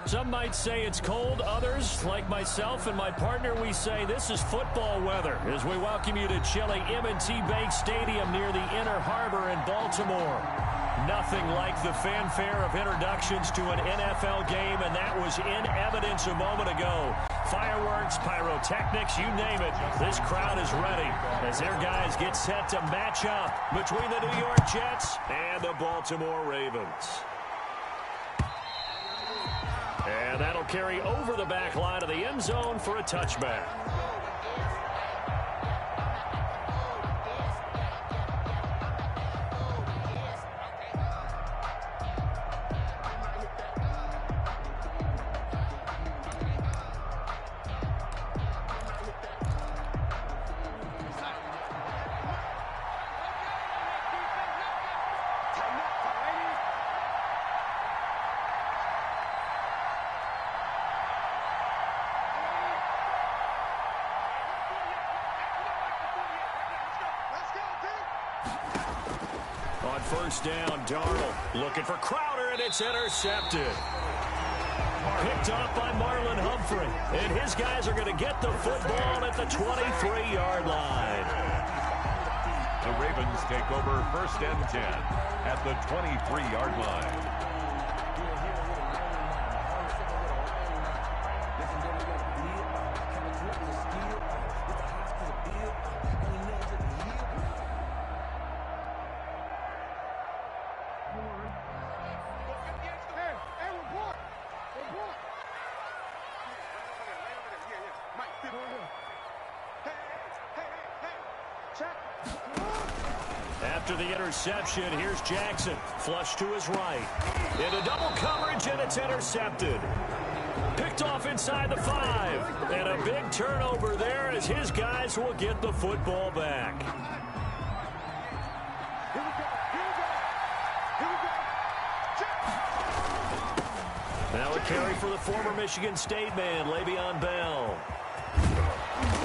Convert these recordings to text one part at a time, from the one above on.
Some might say it's cold. Others, like myself and my partner, we say this is football weather as we welcome you to chilly M&T Bank Stadium near the Inner Harbor in Baltimore. Nothing like the fanfare of introductions to an NFL game, and that was in evidence a moment ago. Fireworks, pyrotechnics, you name it. This crowd is ready as their guys get set to match up between the New York Jets and the Baltimore Ravens. And that'll carry over the back line of the end zone for a touchback. On first down, Darnold looking for Crowder, and it's intercepted. Picked off by Marlon Humphrey. And his guys are going to get the football at the 23-yard line. The Ravens take over first and 10 at the 23-yard line. After the interception, here's Jackson. Flush to his right. Into double coverage, and it's intercepted. Picked off inside the 5. And a big turnover there as his guys will get the football back. Now a carry for the former Michigan State man, Le'Veon Bell.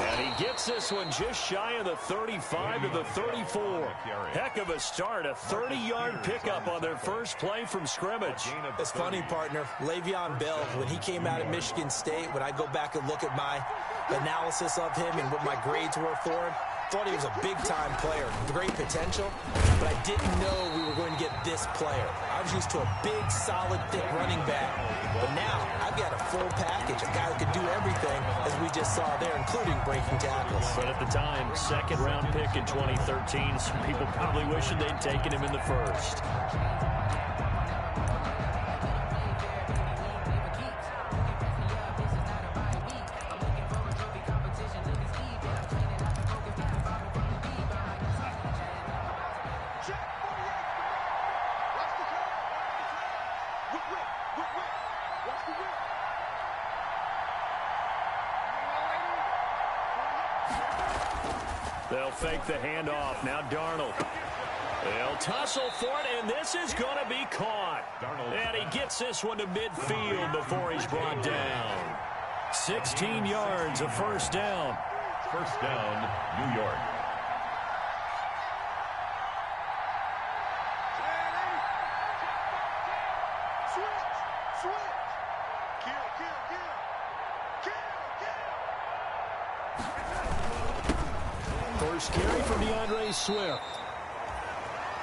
And he gets this one just shy of the 35 to the 34. Heck of a start, a 30-yard pickup on their first play from scrimmage. It's funny, partner. Le'Veon Bell, when he came out of Michigan State, when I go back and look at my analysis of him and what my grades were for him, thought he was a big-time player, great potential, but I didn't know we were going to get this player. I was used to a big, solid, thick running back, but now I've got a full package, a guy who can do everything, as we just saw there, including breaking tackles. But at the time, second-round pick in 2013, some people probably wishing they'd taken him in the first. They'll fake the handoff. Now Darnold. They'll tussle for it, and this is going to be caught. And he gets this one to midfield before he's brought down. 16 yards, a first down. First down, New York. First carry for DeAndre Swift.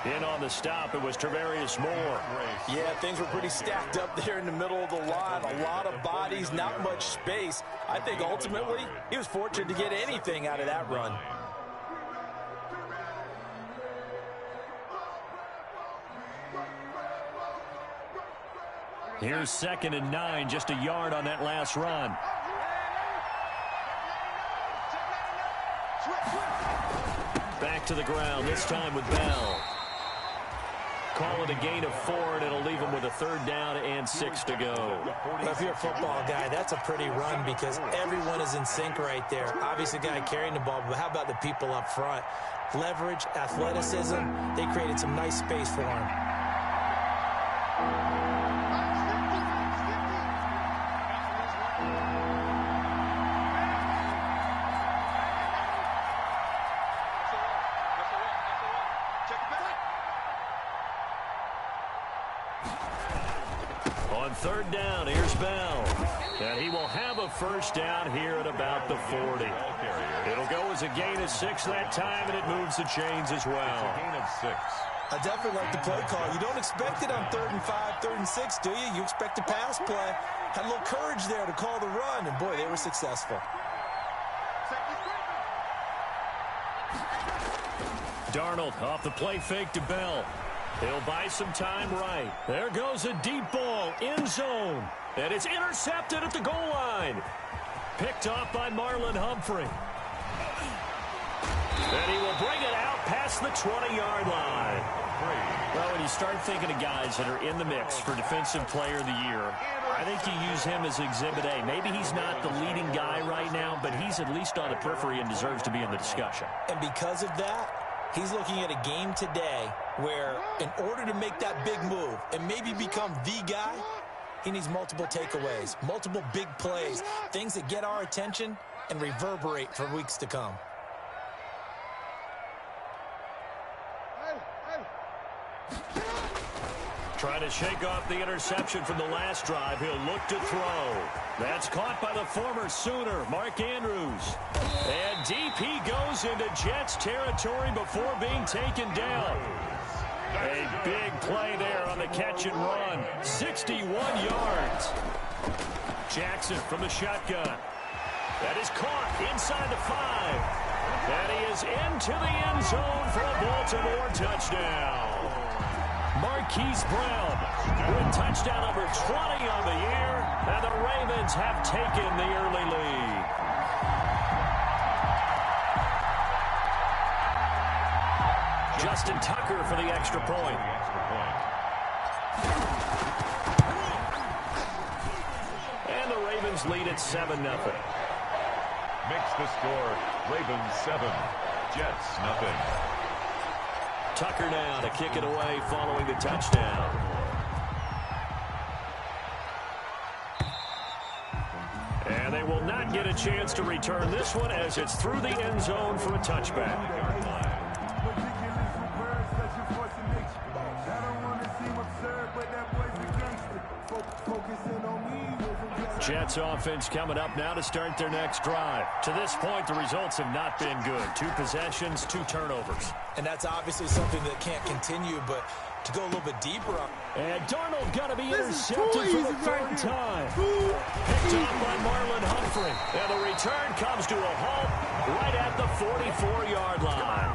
In on the stop, it was Travarius Moore. Yeah, things were pretty stacked up there in the middle of the line. A lot of bodies, not much space. I think ultimately he was fortunate to get anything out of that run. Here's 2nd and 9, just a yard on that last run. Back to the ground, this time with Bell. Call it a gain of 4, and it'll leave him with a 3rd down and 6 to go. Well, if you're a football guy, that's a pretty run because everyone is in sync right there. Obviously, the guy carrying the ball, but how about the people up front? Leverage, athleticism, they created some nice space for him. On third down, here's Bell. And he will have a first down here at about the 40. It'll go as a gain of 6 that time, and it moves the chains as well. A gain of 6. I definitely like the play call. You don't expect it on 3rd and 5, 3rd and 6, do you? You expect a pass play. Had a little courage there to call the run, and boy, they were successful. Darnold off the play fake to Bell. He'll buy some time right. There goes a deep ball, end zone. And it's intercepted at the goal line. Picked off by Marlon Humphrey. And he will bring it out past the 20-yard line. Well, when you start thinking of guys that are in the mix for Defensive Player of the Year, I think you use him as Exhibit A. Maybe he's not the leading guy right now, but he's at least on the periphery and deserves to be in the discussion. And because of that, he's looking at a game today where in order to make that big move and maybe become the guy, he needs multiple takeaways, multiple big plays, things that get our attention and reverberate for weeks to come. Trying to shake off the interception from the last drive. He'll look to throw. That's caught by the former Sooner, Mark Andrews. And DP goes into Jets territory before being taken down. A big play there on the catch and run. 61 yards. Jackson from the shotgun. That is caught inside the 5. And he is into the end zone for a Baltimore touchdown. Marquise Brown with touchdown number 20 on the year, and the Ravens have taken the early lead. Justin Tucker for the extra point. And the Ravens lead at 7-0. Makes the score Ravens 7, Jets nothing. Tucker now to kick it away following the touchdown. And they will not get a chance to return this one as it's through the end zone for a touchback. Jets offense coming up now to start their next drive. To this point, the results have not been good. 2 possessions, 2 turnovers. And that's obviously something that can't continue, but to go a little bit deeper up. And Darnold got to be intercepted for the 3rd time. Picked off by Marlon Humphrey. And the return comes to a halt right at the 44-yard line.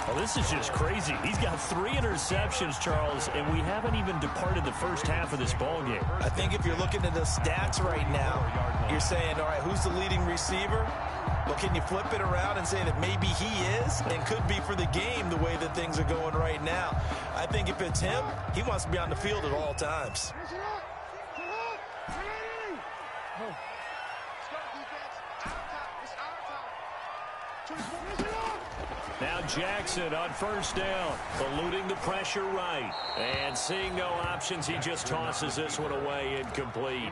Well, this is just crazy. He's got 3 interceptions, Charles, and we haven't even departed the first half of this ballgame. I think if you're looking at the stats right now, you're saying, all right, who's the leading receiver? Well, can you flip it around and say that maybe he is and could be for the game the way that things are going right now? I think if it's him, he wants to be on the field at all times. Now Jackson on first down, eluding the pressure right. And seeing no options, he just tosses this one away incomplete.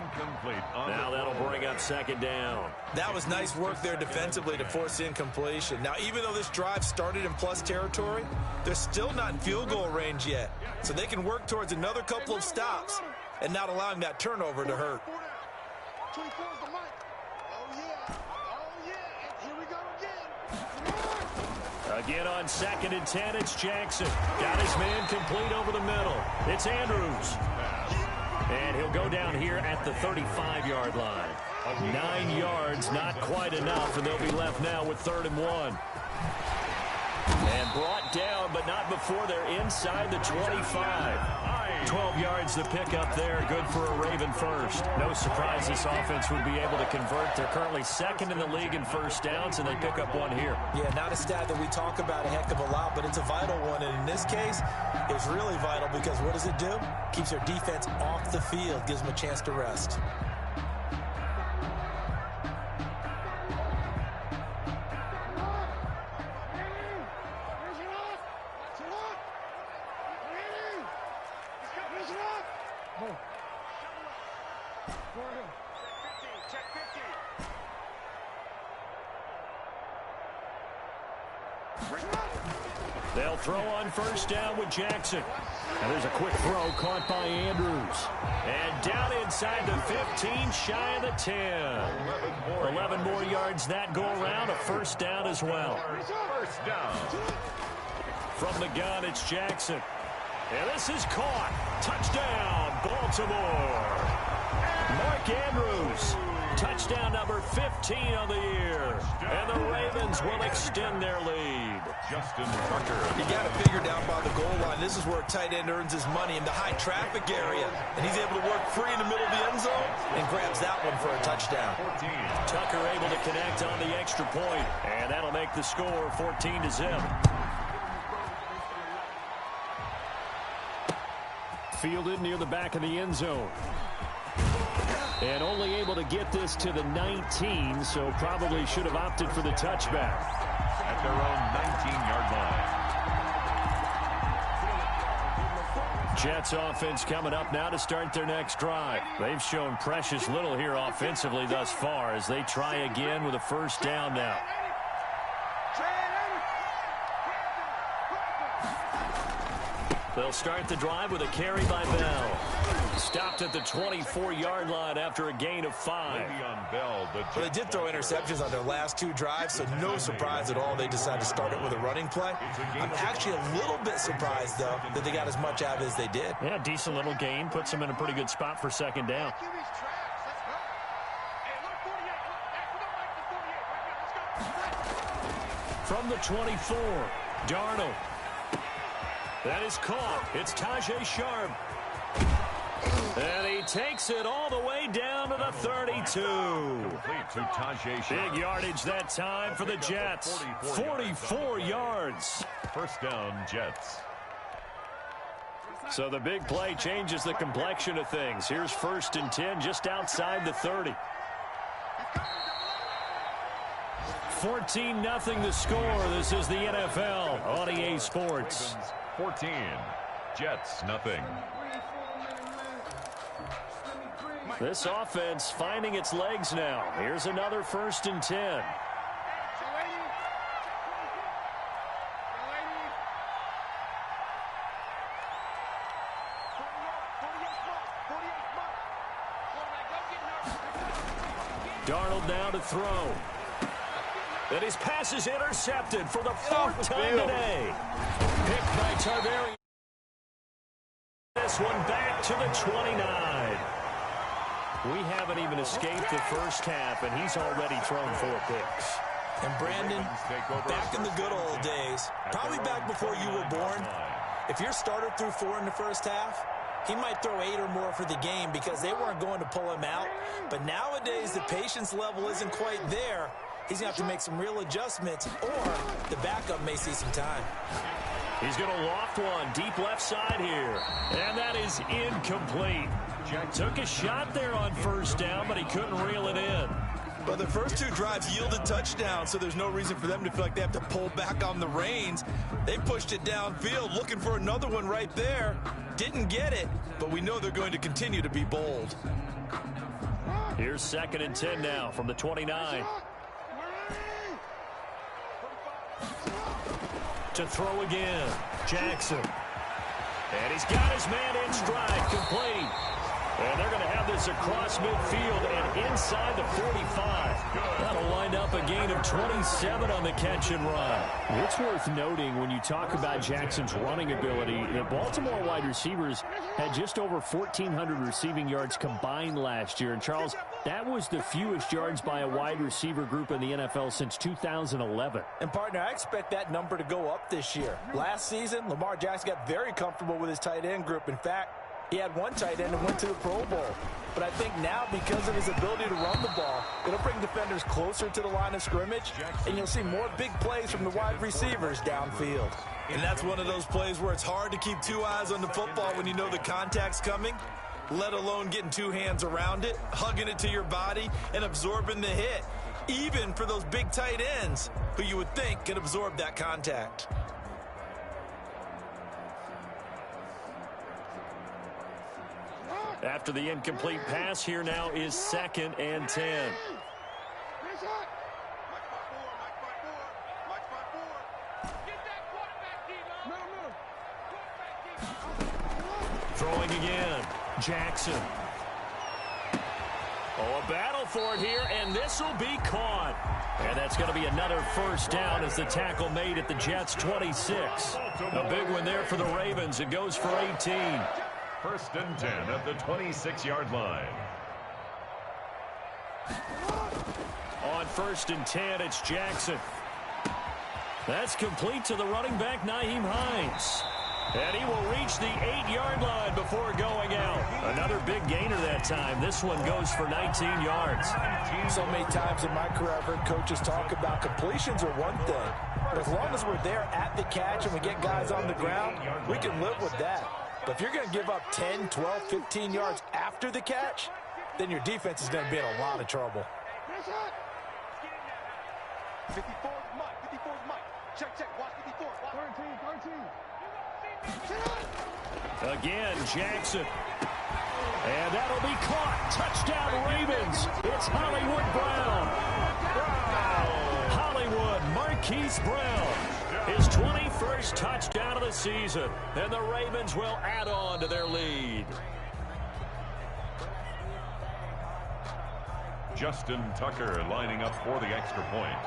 Now that'll bring up 2nd down. That was nice work there defensively to force incompletion. Now, even though this drive started in plus territory, they're still not in field goal range yet. So they can work towards another couple of stops and not allowing that turnover to hurt. Again on 2nd and 10, it's Jackson. Got his man complete over the middle. It's Andrews. And he'll go down here at the 35-yard line. 9 yards, not quite enough, and they'll be left now with 3rd and 1. And brought down, but not before they're inside the 25. 12 yards to pick up there. Good for a Raven first. No surprise this offense would be able to convert. They're currently 2nd in the league in first downs, and they pick up 1 here. Yeah, not a stat that we talk about a heck of a lot, but it's a vital one. And in this case, it's really vital because what does it do? Keeps their defense off the field, gives them a chance to rest. They'll throw on first down with Jackson. And there's a quick throw caught by Andrews. And down inside the 15, shy of the 10. 11 more yards that go around, a first down as well. First down. From the gun, it's Jackson. And this is caught. Touchdown, Baltimore. Mark Andrews. Touchdown number 15 on the year. And the Ravens will extend their lead. Justin Tucker. You got to figure down by the goal line. This is where a tight end earns his money in the high traffic area. And he's able to work free in the middle of the end zone and grabs that one for a touchdown. 14. Tucker able to connect on the extra point. And that'll make the score 14-0. Fielded near the back of the end zone. And only able to get this to the 19, so probably should have opted for the touchback. At their own 19-yard line. Jets offense coming up now to start their next drive. They've shown precious little here offensively thus far as they try again with a first down now. They'll start the drive with a carry by Bell. Stopped at the 24-yard line after a gain of 5. Bell, well, they did throw interceptions on their last 2 drives, so no surprise at all they decided to start it with a running play. I'm actually a little bit surprised, though, that they got as much out of it as they did. Yeah, decent little gain. Puts them in a pretty good spot for second down. From the 24, Darnold. That is caught. It's Tajay Sharp. And he takes it all the way down to the 32. Complete to Tajay Sharp. Big yardage that time for the Jets. 44 yards. First down, Jets. So the big play changes the complexion of things. Here's 1st and 10 just outside the 30. 14-0 the score. This is the NFL on EA Sports. 14. Jets, nothing. This offense finding its legs now. Here's another 1st and 10. Darnold now to throw. And his pass is intercepted for the 4th time today. Picked by Tarvarius. This one back to the 29. We haven't even escaped the first half, and he's already thrown 4 picks. And Brandon, back in the good old days, probably back before you were born, if your starter threw 4 in the first half, he might throw 8 or more for the game because they weren't going to pull him out. But nowadays, the patience level isn't quite there. He's going to have to make some real adjustments, or the backup may see some time. He's going to loft one deep left side here. And that is incomplete. Took a shot there on 1st down, but he couldn't reel it in. But the first 2 drives yielded touchdowns, so there's no reason for them to feel like they have to pull back on the reins. They pushed it downfield, looking for another one right there. Didn't get it, but we know they're going to continue to be bold. Here's 2nd and 10 now from the 29. To throw again, Jackson. And he's got his man in stride, complete. And they're going to have this across midfield and inside the 45. That'll wind up a gain of 27 on the catch and run. It's worth noting when you talk about Jackson's running ability, the Baltimore wide receivers had just over 1,400 receiving yards combined last year. And, Charles, that was the fewest yards by a wide receiver group in the NFL since 2011. And, partner, I expect that number to go up this year. Last season, Lamar Jackson got very comfortable with his tight end group. In fact, he had one tight end and went to the Pro Bowl. But I think now, because of his ability to run the ball, it'll bring defenders closer to the line of scrimmage, and you'll see more big plays from the wide receivers downfield. And that's one of those plays where it's hard to keep 2 eyes on the football when you know the contact's coming, let alone getting 2 hands around it, hugging it to your body, and absorbing the hit, even for those big tight ends who you would think can absorb that contact. After the incomplete pass, here now is 2nd and 10. Throwing again, Jackson. Oh, a battle for it here, and this will be caught. And that's going to be another first down as the tackle made at the Jets' 26. A big one there for the Ravens. It goes for 18. First and 10 at the 26-yard line. On first and 10, it's Jackson. That's complete to the running back, Nyheim Hines. And he will reach the 8-yard line before going out. Another big gainer that time. This one goes for 19 yards. So many times in my career, I've heard coaches talk about completions are one thing. But as long as we're there at the catch and we get guys on the ground, we can live with that. But if you're going to give up 10, 12, 15 yards after the catch, then your defense is going to be in a lot of trouble. 54 Mike, 54 Mike. Check, watch 54. 13. Again, Jackson. And that'll be caught. Touchdown, Ravens. It's Hollywood Brown. Hollywood Marquise Brown. His 21st touchdown of the season. And the Ravens will add on to their lead. Justin Tucker lining up for the extra point.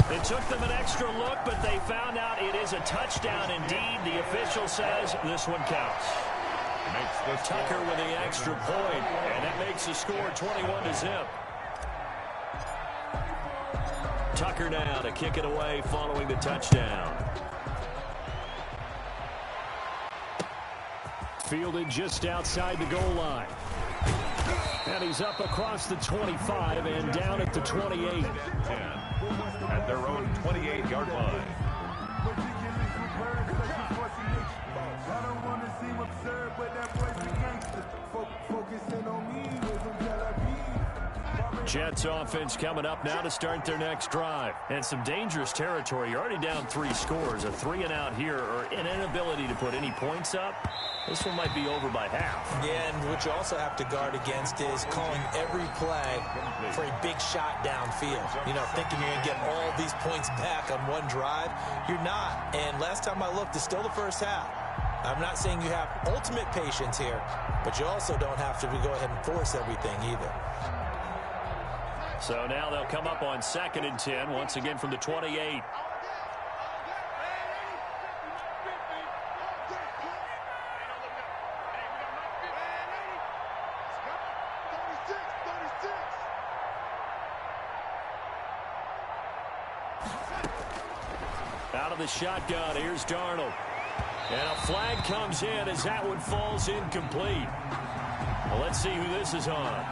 It took them an extra look, but they found out it is a touchdown indeed. The official says this one counts. Tucker with the extra point, and that makes the score 21-0. Tucker now to kick it away following the touchdown. Fielded just outside the goal line. And he's up across the 25 and down at the 28. 10 at their own 28-yard line. Jets offense coming up now to start their next drive. And some dangerous territory. You're already down 3 scores. A 3-and-out here or an inability to put any points up. This one might be over by half. Yeah, and what you also have to guard against is calling every play for a big shot downfield. You know, thinking you're going to get all these points back on one drive. You're not. And last time I looked, it's still the first half. I'm not saying you have ultimate patience here, but you also don't have to go ahead and force everything either. So now they'll come up on 2nd and 10, once again from the 28. Out of the shotgun, here's Darnold. And a flag comes in as that one falls incomplete. Well, let's see who this is on.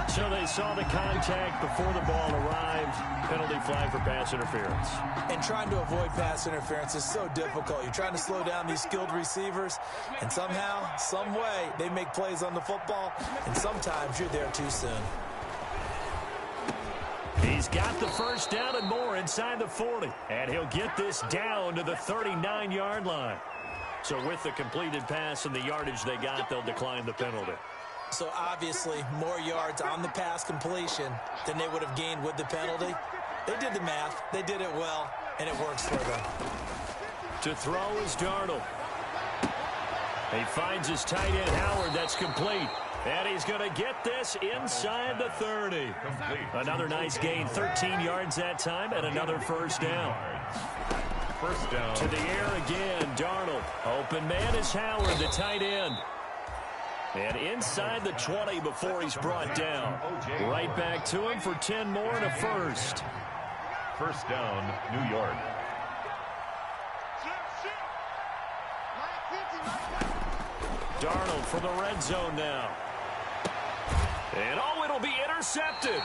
So they saw the contact before the ball arrived. Penalty flag for pass interference. And trying to avoid pass interference is so difficult. You're trying to slow down these skilled receivers, and somehow, some way, they make plays on the football, and sometimes you're there too soon. He's got the first down and more inside the 40. And he'll get this down to the 39-yard line. So with the completed pass and the yardage they got, they'll decline the penalty. So obviously more yards on the pass completion than they would have gained with the penalty. They did the math. They did it well, and it works for them. To throw is Darnold. He finds his tight end, Howard. That's complete. And he's going to get this inside the 30. Another nice gain, 13 yards that time, and another first down. First down. To the air again, Darnold. Open man is Howard, the tight end. And inside the 20 before he's brought down. Right back to him for 10 more and a first. First down, New York. Darnold for the red zone now. And oh, it'll be intercepted.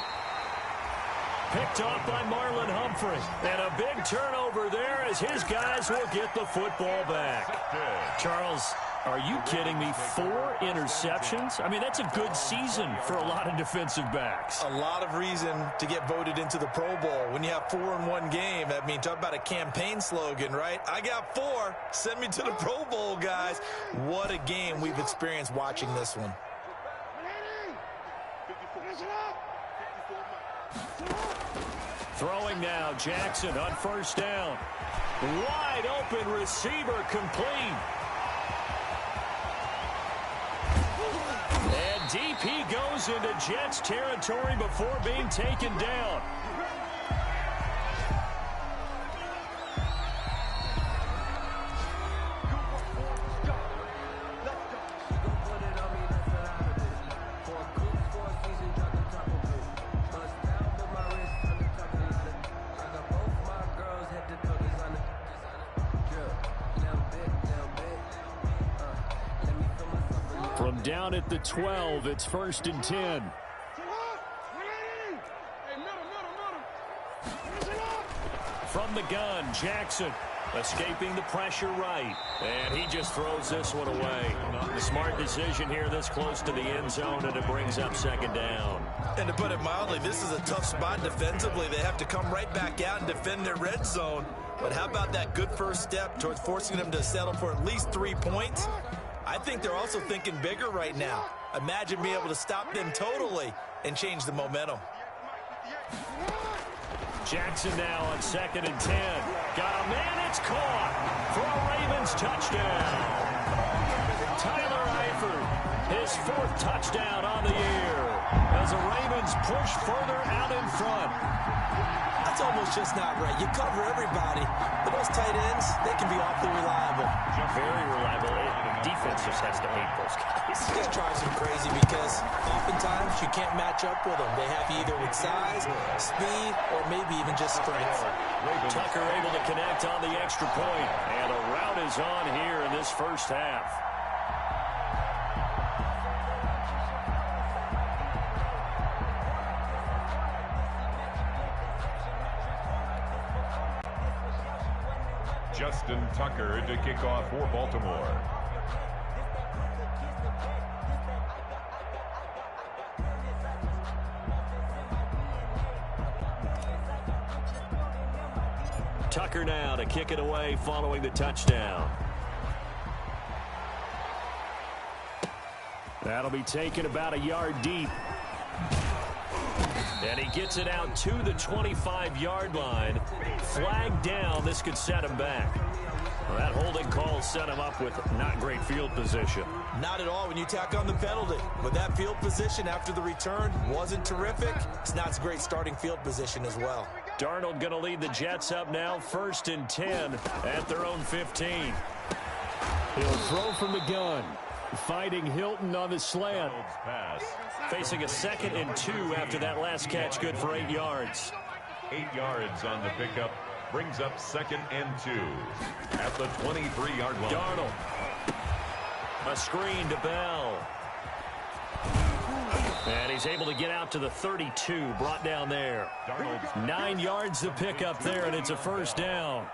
Picked off by Marlon Humphrey. And a big turnover there as his guys will get the football back. Charles, are you kidding me? 4 interceptions? I mean, that's a good season for a lot of defensive backs. A lot of reason to get voted into the Pro Bowl. When you have 4 in one game, I mean, talk about a campaign slogan, right? I got 4. Send me to the Pro Bowl, guys. What a game we've experienced watching this one. Throwing now, Jackson on first down. Wide open receiver complete. And deep he goes moves into Jets territory before being taken down. From down at the 12, it's 1st and 10. From the gun, Jackson escaping the pressure right. And he just throws this one away. The smart decision here this close to the end zone, and it brings up 2nd down. And to put it mildly, this is a tough spot defensively. They have to come right back out and defend their red zone. But how about that good first step towards forcing them to settle for at least 3 points? I think they're also thinking bigger right now. Imagine being able to stop them totally and change the momentum. Jackson now on 2nd and 10. Got a man, it's caught for a Ravens touchdown. Tyler Eifert, his 4th touchdown on the year as the Ravens push further out in front. That's almost just not right. You cover everybody, but those tight ends, they can be awfully reliable. Very reliable. Defense just has to hate those guys. It just drives them crazy because oftentimes you can't match up with them. They have you either with size, speed, or maybe even just strength. Tucker able to connect on the extra point, and a route is on here in this first half. Justin Tucker to kick off for Baltimore. Tucker now to kick it away following the touchdown. That'll be taken about a yard deep. And he gets it out to the 25-yard line. Flag down. This could set him back. Well, that holding call set him up with not great field position. Not at all when you tack on the penalty. But that field position after the return wasn't terrific. It's not a great starting field position as well. Darnold going to lead the Jets up now, 1st and 10 at their own 15. He'll throw from the gun. Fighting Hilton on the slant. Facing a 2nd and 2 after that last catch, good for 8 yards. 8 yards on the pickup. Brings up 2nd and 2 at the 23-yard line. Darnold. A screen to Bell. And he's able to get out to the 32, brought down there. 9 yards to pick up there, and it's a 1st down.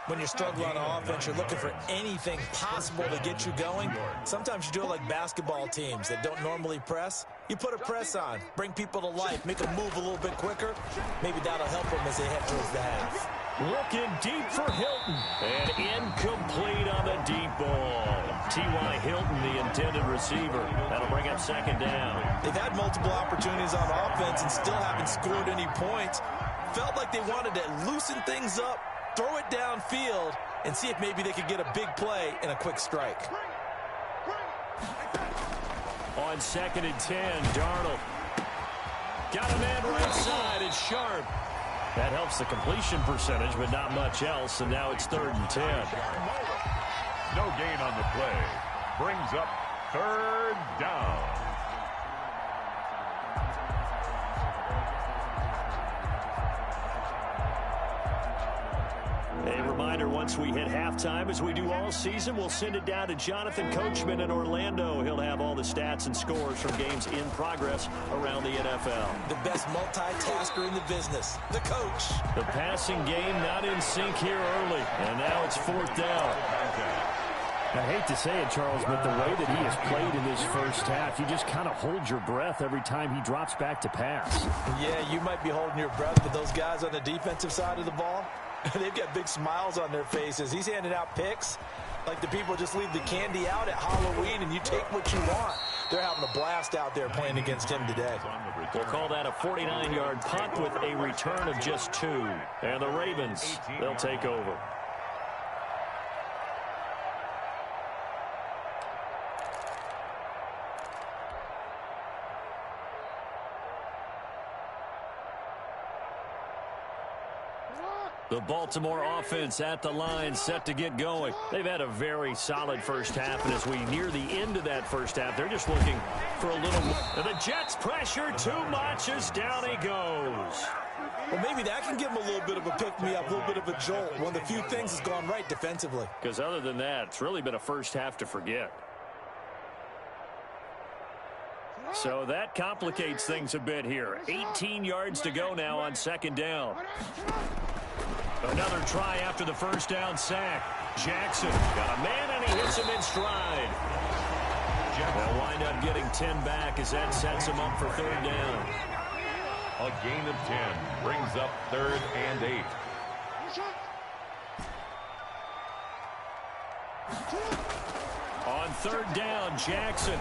When you're struggling on offense, you're looking for anything possible to get you going. Sometimes you do it like basketball teams that don't normally press. You put a press on, bring people to life, make them move a little bit quicker. Maybe that'll help them as they head towards the half. Looking deep for Hilton. And incomplete on the deep ball. T.Y. Hilton, the intended receiver. That'll bring up 2nd down. They've had multiple opportunities on offense and still haven't scored any points. Felt like they wanted to loosen things up, throw it downfield, and see if maybe they could get a big play and a quick strike. On 2nd and 10, Darnold. Got a man right side. It's Sharp. That helps the completion percentage, but not much else, and now it's 3rd and 10. No gain on the play. Brings up 3rd down. A reminder, once we hit halftime, as we do all season, we'll send it down to Jonathan Coachman in Orlando. He'll have all the stats and scores from games in progress around the NFL. The best multitasker in the business, the coach. The passing game not in sync here early, and now it's 4th down. I hate to say it, Charles, but the way that he has played in this first half, you just kind of hold your breath every time he drops back to pass. Yeah, you might be holding your breath, but those guys on the defensive side of the ball, they've got big smiles on their faces. He's handing out picks like the people just leave the candy out at Halloween and you take what you want. They're having a blast out there playing against him today. We'll call that a 49-yard punt with a return of just 2. And the Ravens, they'll take over. The Baltimore offense at the line, set to get going. They've had a very solid first half, and as we near the end of that first half, they're just looking for a little more. The Jets pressure too much as down he goes. Well, maybe that can give him a little bit of a pick-me-up, a little bit of a jolt. One of the few things that's gone right defensively. Because other than that, it's really been a first half to forget. So that complicates things a bit here. 18 yards to go now on second down. Another try after the first down sack. Jackson got a man, and he hits him in stride. They'll wind up getting 10 back as that sets him up for third down. A gain of 10 brings up 3rd and 8. On third down, Jackson.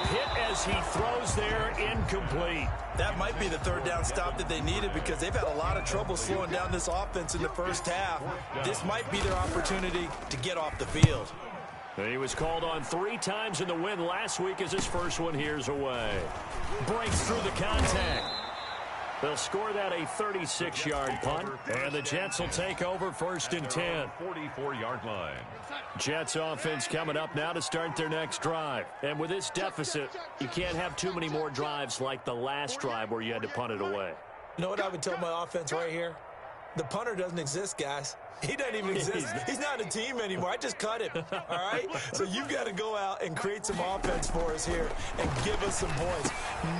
Hit as he throws there, incomplete. That might be the third down stop that they needed because they've had a lot of trouble slowing down this offense in the first half. This might be their opportunity to get off the field. He was called on 3 times in the win last week as his first one here's away. Breaks through the contact. They'll score that a 36-yard punt, and the Jets will take over 1st and 10. 44-yard line. Jets offense coming up now to start their next drive. And with this deficit, you can't have too many more drives like the last drive where you had to punt it away. You know what I would tell my offense right here? The punter doesn't exist, guys. He doesn't even exist. He's not a team anymore. I just cut him, all right? So you've got to go out and create some offense for us here and give us some points.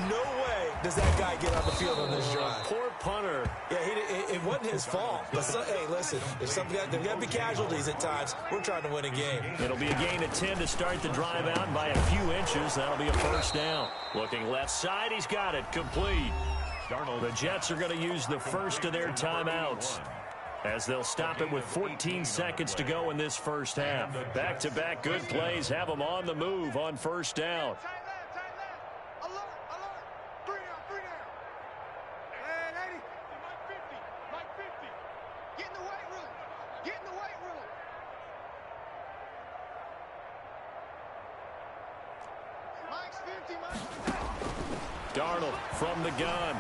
No way does that guy get on the field on this drive. Poor punter. Yeah, it wasn't his fault. But hey, listen, there's got to be casualties at times. We're trying to win a game. It'll be a gain of 10 to start the drive out, and by a few inches, that'll be a first down. Looking left side, he's got it, complete. The Jets are going to use the first of their timeouts as they'll stop it with 14 seconds to go in this first half. Back-to-back good plays have them on the move on first down. Darnold from the gun.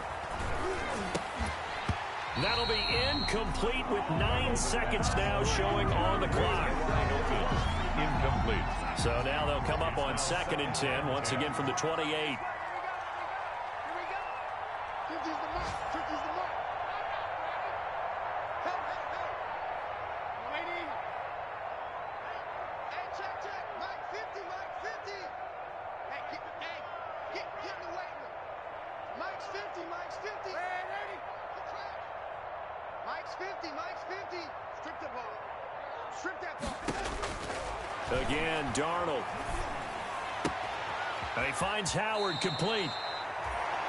That'll be incomplete with 9 seconds now showing on the clock. Incomplete. So now they'll come up on 2nd and 10, once again from the 28. Again, Darnold. And he finds Howard complete.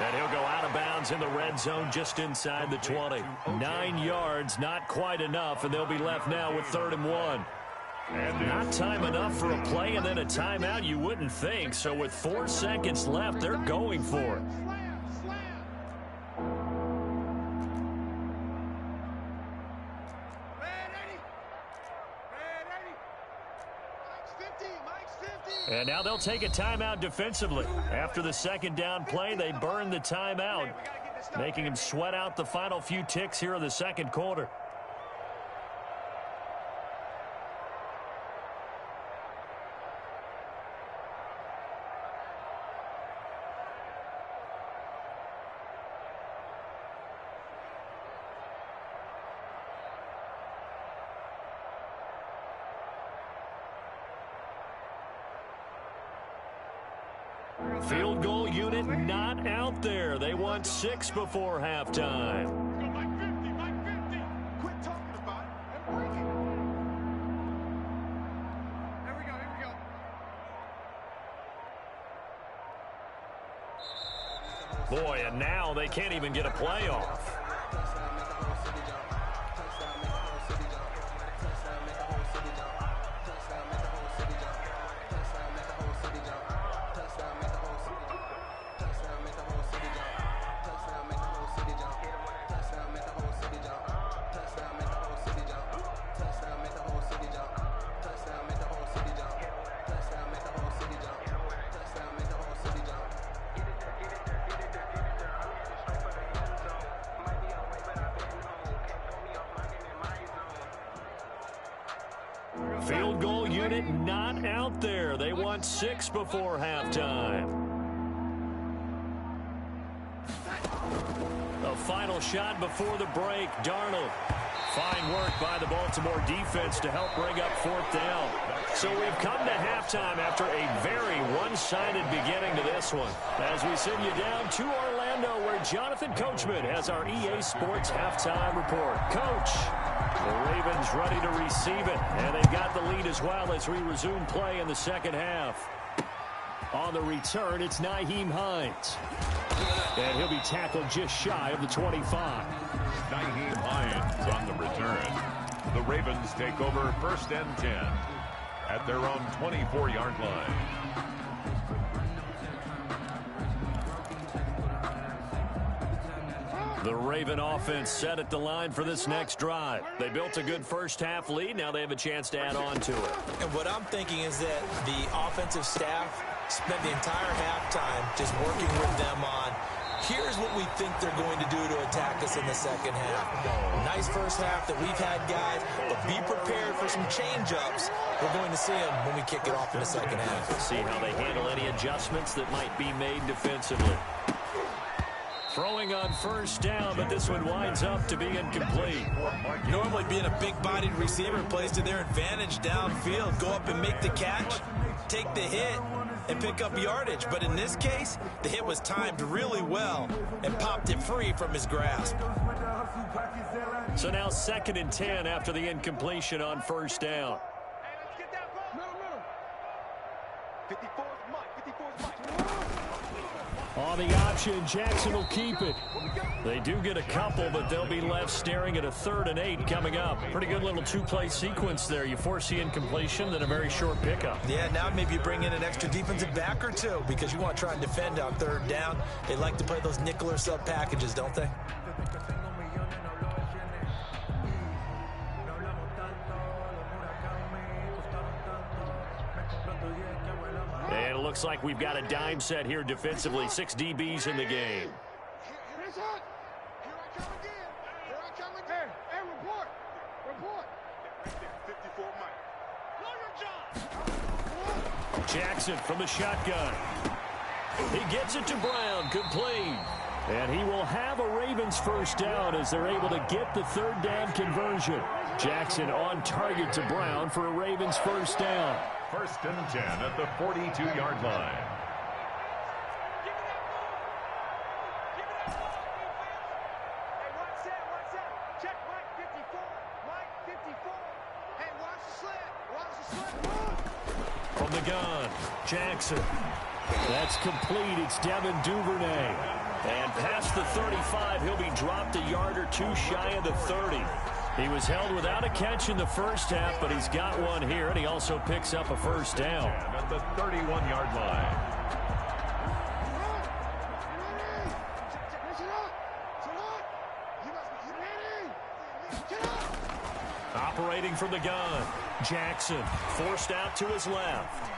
And he'll go out of bounds in the red zone just inside the 20. 9 yards, not quite enough, and they'll be left now with 3rd and 1. Not time enough for a play and then a timeout, you wouldn't think. So with 4 seconds left, they're going for it. And now they'll take a timeout defensively. After the second down play, they burn the timeout, making him sweat out the final few ticks here in the second quarter. Field goal unit not out there. They want 6 before halftime. Quit talking about it and bring it. Here we go. Boy, and now they can't even get a playoff. Field goal unit not out there. They want 6 before halftime. The final shot before the break. Darnold. Fine work by the Baltimore defense to help bring up 4th down. So we've come to halftime after a very one-sided beginning to this one. As we send you down to Orlando, where Jonathan Coachman has our EA Sports halftime report. Coach, the Ravens ready to receive it, and they've got the lead as well as we resume play in the second half. On the return, it's Nyheim Hines. And he'll be tackled just shy of the 25. Nyheim Hines on the return. The Ravens take over 1st and 10 at their own 24-yard line. The Raven offense set at the line for this next drive. They built a good first-half lead. Now they have a chance to add on to it. And what I'm thinking is that the offensive staff spent the entire halftime just working with them on, here's what we think they're going to do to attack us in the second half. Nice first half that we've had, guys, but be prepared for some change-ups. We're going to see them when we kick it off in the second half. See how they handle any adjustments that might be made defensively. Throwing on 1st down, but this one winds up to be incomplete. Normally being a big-bodied receiver plays to their advantage downfield. Go up and make the catch, take the hit, and pick up yardage. But in this case, the hit was timed really well and popped it free from his grasp. So now 2nd and 10 after the incompletion on 1st down. Hey, let's get that ball. Middle. 54's Mike. 54's Mike. On the option, Jackson will keep it. They do get a couple, but they'll be left staring at a 3rd and 8 coming up. Pretty good little 2-play sequence there. You force the incompletion, then a very short pickup. Yeah, now maybe you bring in an extra defensive back or two because you want to try and defend on 3rd down. They like to play those nickel or sub packages, don't they? And it looks like we've got a dime set here defensively. 6 DBs in the game. Here's up. Here I come again. Here I come again. Hey, report. Report. Right there, 54 Mike. Know your job. Jackson from the shotgun. He gets it to Brown, complete. And he will have a Ravens 1st down as they're able to get the 3rd down conversion. Jackson on target to Brown for a Ravens 1st down. 1st and 10 at the 42-yard line. Hey, watch that. Check Mike 54. Mike 54. Hey, watch the sled. From the gun, Jackson. That's complete. It's Devin Duvernay. And past the 35, he'll be dropped a yard or two shy of the 30. He was held without a catch in the first half, but he's got one here, and he also picks up a 1st down. At the 31-yard line. Operating from the gun, Jackson forced out to his left.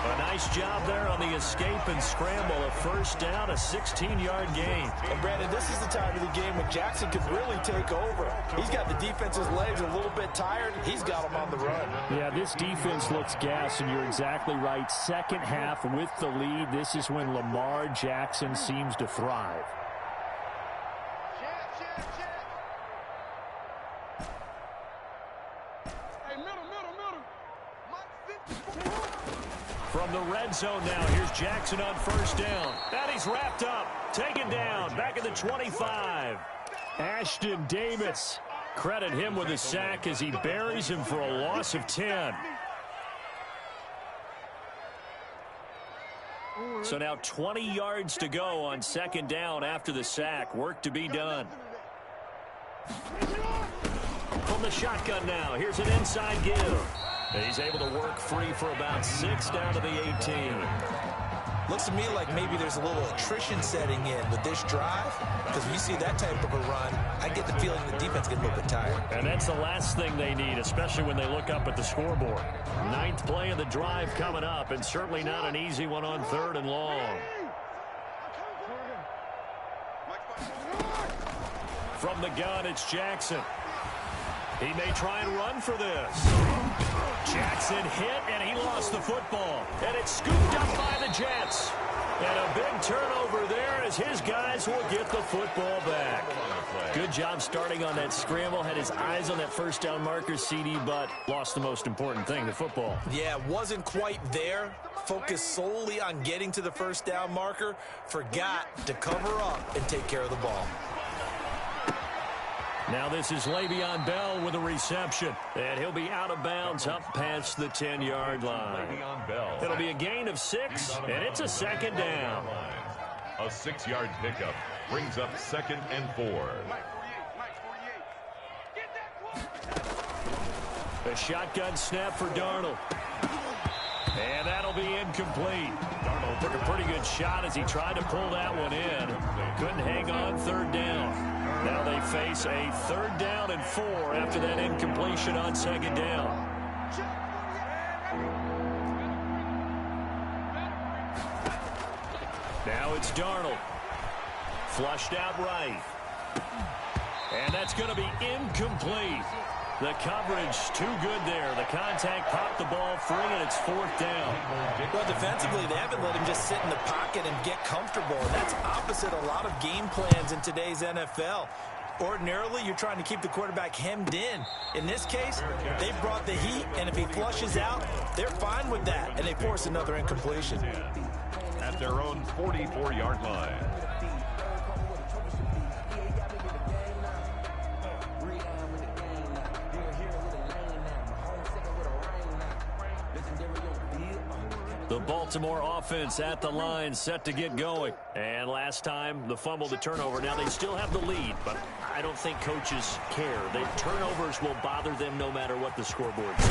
A nice job there on the escape and scramble. A 1st down, a 16-yard gain. And Brandon, this is the time of the game when Jackson could really take over. He's got the defense's legs a little bit tired. He's got them on the run. Yeah, this defense looks gassed, and you're exactly right. Second half with the lead, this is when Lamar Jackson seems to thrive. Check. Hey, middle. Mike 54. From the red zone now, here's Jackson on 1st down. And he's wrapped up, taken down, back at the 25. Ashton Davis, credit him with a sack as he buries him for a loss of 10. So now 20 yards to go on 2nd down after the sack. Work to be done. From the shotgun now, here's an inside give. He's able to work free for about 6 down to the 18. Looks to me like maybe there's a little attrition setting in with this drive, because when you see that type of a run, I get the feeling the defense gets a little bit tired. And that's the last thing they need, especially when they look up at the scoreboard. 9th play of the drive coming up, and certainly not an easy one on 3rd and long. From the gun, it's Jackson. He may try and run for this. Jackson hit, and he lost the football. And it's scooped up by the Jets. And a big turnover there as his guys will get the football back. Good job starting on that scramble. Had his eyes on that first down marker, CD, but lost the most important thing, the football. Yeah, wasn't quite there. Focused solely on getting to the first down marker. Forgot to cover up and take care of the ball. Now this is Le'Veon Bell with a reception. And he'll be out of bounds up past the 10-yard line. Le'Veon Bell. It'll be a gain of 6, and it's a second down. A 6-yard pickup brings up 2nd and 4. A shotgun snap for Darnold. And that'll be incomplete. Darnold took a pretty good shot as he tried to pull that one in. Couldn't hang on 3rd down. Now they face a 3rd down and 4 after that incompletion on 2nd down. Now it's Darnold. Flushed out right. And that's going to be incomplete. The coverage too good there. The contact popped the ball free, and it's 4th down. Well, defensively, they haven't let him just sit in the pocket and get comfortable. And that's opposite a lot of game plans in today's NFL. Ordinarily, you're trying to keep the quarterback hemmed in. In this case, they've brought the heat, and if he flushes out, they're fine with that, and they force another incompletion. At their own 44-yard line. The Baltimore offense at the line, set to get going. And last time, the fumble, the turnover. Now they still have the lead, but I don't think coaches care. The turnovers will bother them no matter what the scoreboard says.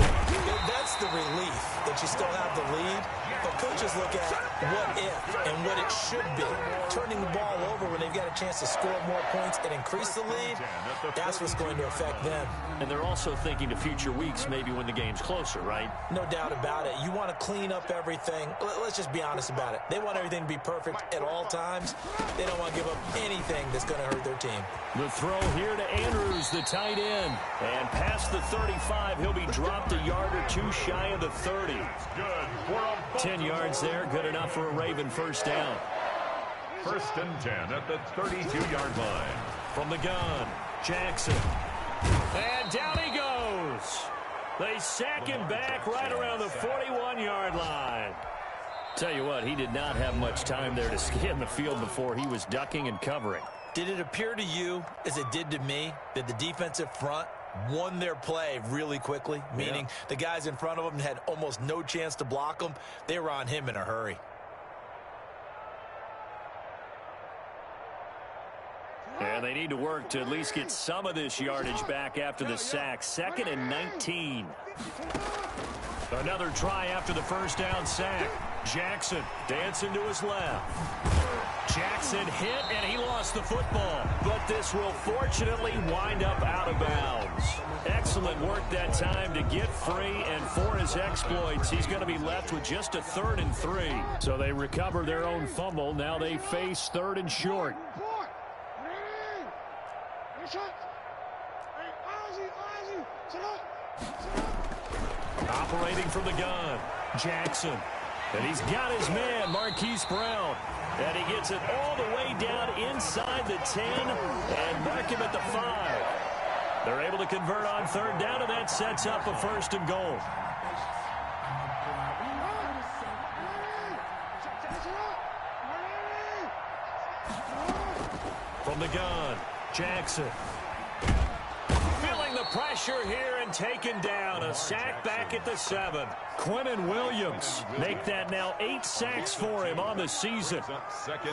That's the relief that you still have the lead. But coaches look at what if and what it should be. Turning the ball over when they've got a chance to score more points and increase the lead, that's what's going to affect them. And they're also thinking to future weeks, maybe when the game's closer, right? No doubt about it. You want to clean up everything. Let's just be honest about it. They want everything to be perfect at all times. They don't want to give up anything that's going to hurt their team. The throw here to Andrews, the tight end. And past the 35, he'll be dropped a yard or two shy of the 30. 10 yards there, good enough for a Raven first down. 1st and 10 at the 32-yard line. From the gun, Jackson. And down he goes. They sack him back right around the 41-yard line. Tell you what, he did not have much time there to scan the field before he was ducking and covering. Did it appear to you, as it did to me, that the defensive front won their play really quickly? Meaning the guys in front of them had almost no chance to block him. They were on him in a hurry. And they need to work to at least get some of this yardage back after the sack. 2nd and 19. Another try after the first down sack. Jackson dancing to his left. Jackson hit, and he lost the football. But this will fortunately wind up out of bounds. Excellent work that time to get free, and for his exploits, he's going to be left with just a 3rd and 3. So they recover their own fumble. Now they face 3rd and short. Operating from the gun, Jackson. And he's got his man, Marquise Brown. And he gets it all the way down inside the 10 and mark him at the 5. They're able to convert on 3rd down, and that sets up a 1st and goal. From the gun, Jackson. Feeling the pressure here and taken down. A sack back at the 7. Quinnen Williams make that now 8 sacks for him on the season.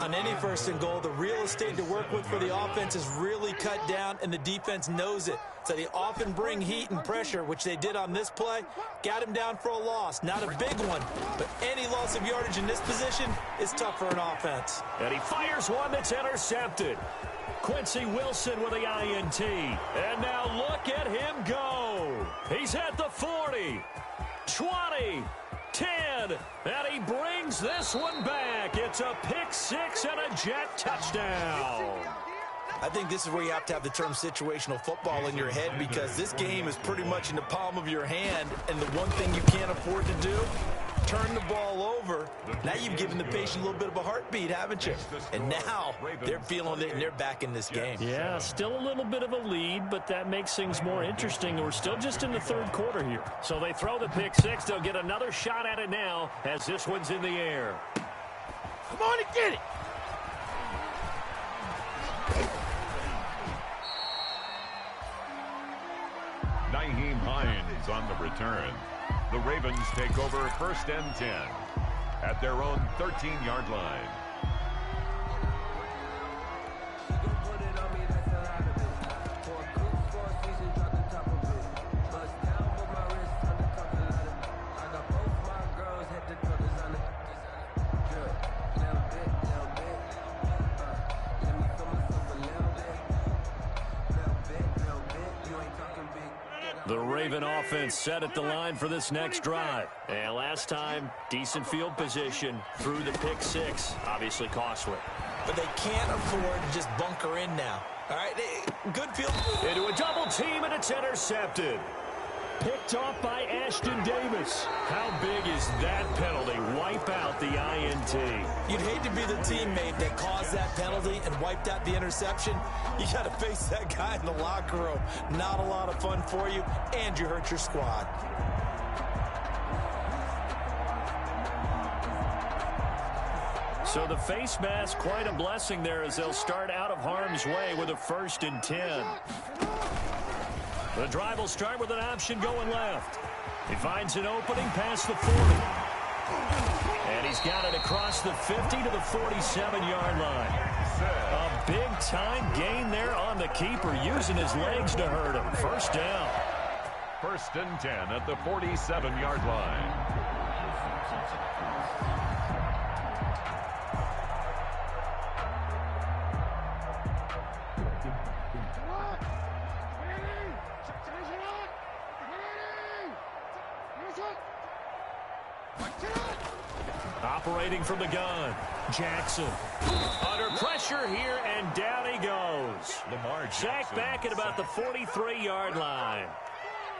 On any 1st and goal, the real estate to work with for the offense is really cut down, and the defense knows it. So they often bring heat and pressure, which they did on this play. Got him down for a loss. Not a big one, but any loss of yardage in this position is tough for an offense. And he fires one that's intercepted. Quincy Wilson with the INT. And now look at him go. He's at the 40, 20, 10, and he brings this one back. It's a pick 6 and a Jet touchdown. I think this is where you have to have the term situational football in your head, because this game is pretty much in the palm of your hand, and the one thing you can't afford to do, turn the ball over. Now you've given the patient a little bit of a heartbeat, haven't you? And now they're feeling it, and they're back in this game. Yeah, still a little bit of a lead, but that makes things more interesting. We're still just in the third quarter here. So they throw the pick six. They'll get another shot at it now as this one's in the air. Come on and get it. Nyheim Hines on the return. The Ravens take over 1st and 10 at their own 13-yard line. The Raven offense set at the line for this next drive. And last time, decent field position through the pick six. Obviously costly. But they can't afford to just bunker in now. All right, good field. Into a double team, and it's intercepted. Picked off by Ashton Davis. How big is that penalty? Wipe out the INT. You'd hate to be the teammate that caused that penalty and wiped out the interception. You got to face that guy in the locker room. Not a lot of fun for you, and you hurt your squad. So the face mask, quite a blessing there as they'll start out of harm's way with a 1st and 10. The drive will start with an option going left. He finds an opening past the 40. And he's got it across the 50 to the 47-yard line. A big-time gain there on the keeper, using his legs to hurt him. 1st down. 1st and 10 at the 47-yard line. Operating from the gun, Jackson. Under pressure here, and down he goes. Sacked back at about the 43-yard line.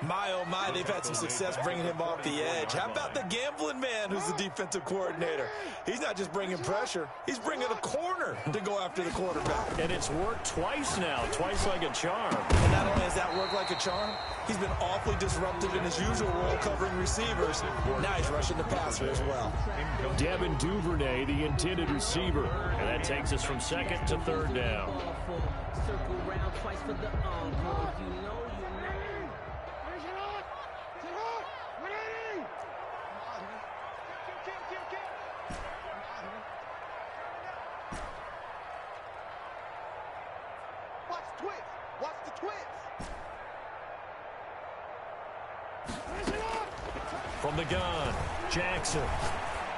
My, oh my, they've had some success bringing him off the edge. How about the gambling man who's the defensive coordinator? He's not just bringing pressure. He's bringing a corner to go after the quarterback. And it's worked twice now, twice like a charm. And not only has that worked like a charm, he's been awfully disruptive in his usual role covering receivers. Now he's rushing the passer as well. Devin Duvernay, the intended receiver. And that takes us from 2nd to 3rd down. From the gun, Jackson.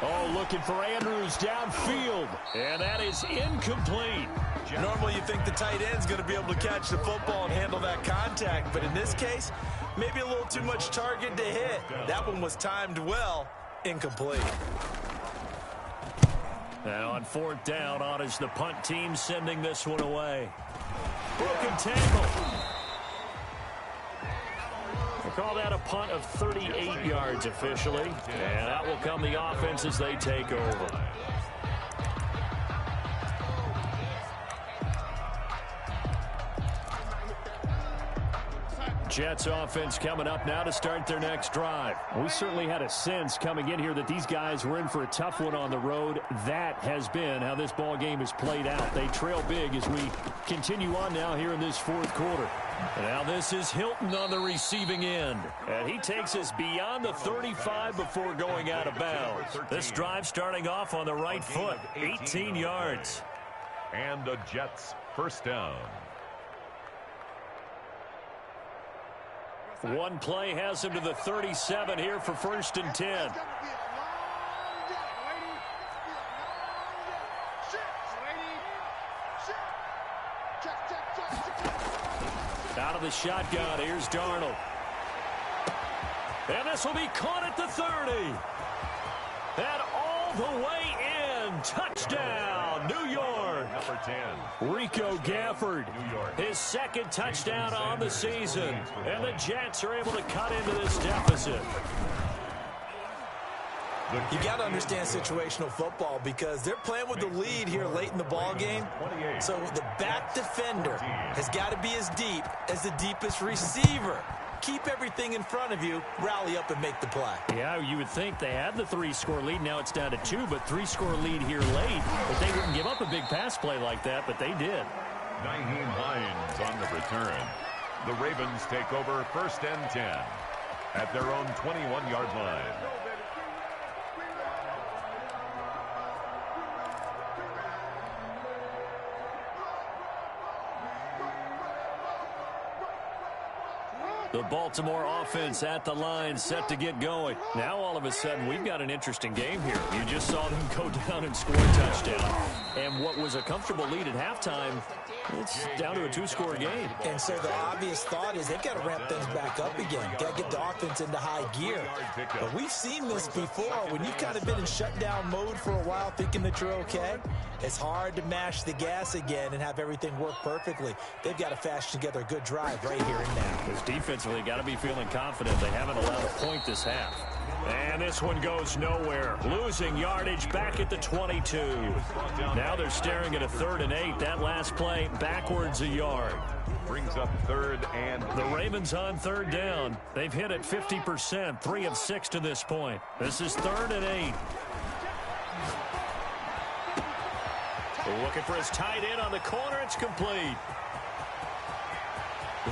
Oh, looking for Andrews downfield. And that is incomplete. Normally you think the tight end's going to be able to catch the football and handle that contact. But in this case, maybe a little too much target to hit. That one was timed well. Incomplete. Now on 4th down, on is the punt team sending this one away. Broken tackle. They call that a punt of 38 yards officially. And that will come the offense as they take over. Jets offense coming up now to start their next drive. We certainly had a sense coming in here that these guys were in for a tough one on the road. That has been how this ball game has played out. They trail big as we continue on now here in this 4th quarter. And now this is Hilton on the receiving end. And he takes us beyond the 35 before going out of bounds. This drive starting off on the right foot, 18 yards. And the Jets 1st down. One play has him to the 37 here for 1st and 10. Out of the shotgun, here's Darnold. And this will be caught at the 30. And all the way in. Touchdown, New York. Number 10. Rico Gafford, his second touchdown on the season. And the Jets are able to cut into this deficit. You got to understand situational football because they're playing with the lead here late in the ball game. So the back defender has got to be as deep as the deepest receiver. Keep everything in front of you, rally up and make the play. Yeah, you would think they had the 3-score lead. Now it's down to 2, but 3-score lead here late. But they wouldn't give up a big pass play like that, but they did. Nyheim Hines on the return. The Ravens take over 1st and 10 at their own 21-yard line. The Baltimore offense at the line, set to get going. Now, all of a sudden, we've got an interesting game here. You just saw them go down and score a touchdown. And what was a comfortable lead at halftime, it's down to a 2-score game. And so the obvious thought is they've got to ramp things back up again. Got to get the offense into high gear. But we've seen this before. When you've kind of been in shutdown mode for a while thinking that you're okay, it's hard to mash the gas again and have everything work perfectly. They've got to fashion together a good drive right here and now. This defensively got to be feeling confident. They haven't allowed a point this half. And this one goes nowhere. Losing yardage back at the 22. Now they're staring at a 3rd and 8. That last play backwards a yard. Brings up 3rd and 8. The Ravens on 3rd down. They've hit it 50%, 3 of 6 to this point. This is 3rd and 8. Looking for his tight end on the corner. It's complete.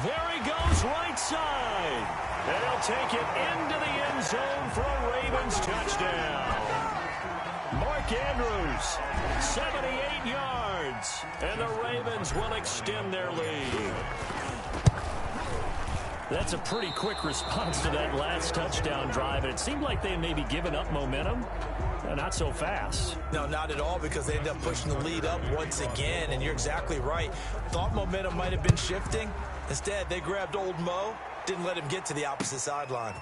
There he goes, right side. And he'll take it into the end zone for a Ravens touchdown. Mark Andrews, 78 yards. And the Ravens will extend their lead. That's a pretty quick response to that last touchdown drive. And it seemed like they had maybe given up momentum. Not so fast. No, not at all, because they end up pushing the lead up once again. And you're exactly right. Thought momentum might have been shifting. Instead, they grabbed old Mo, didn't let him get to the opposite sideline.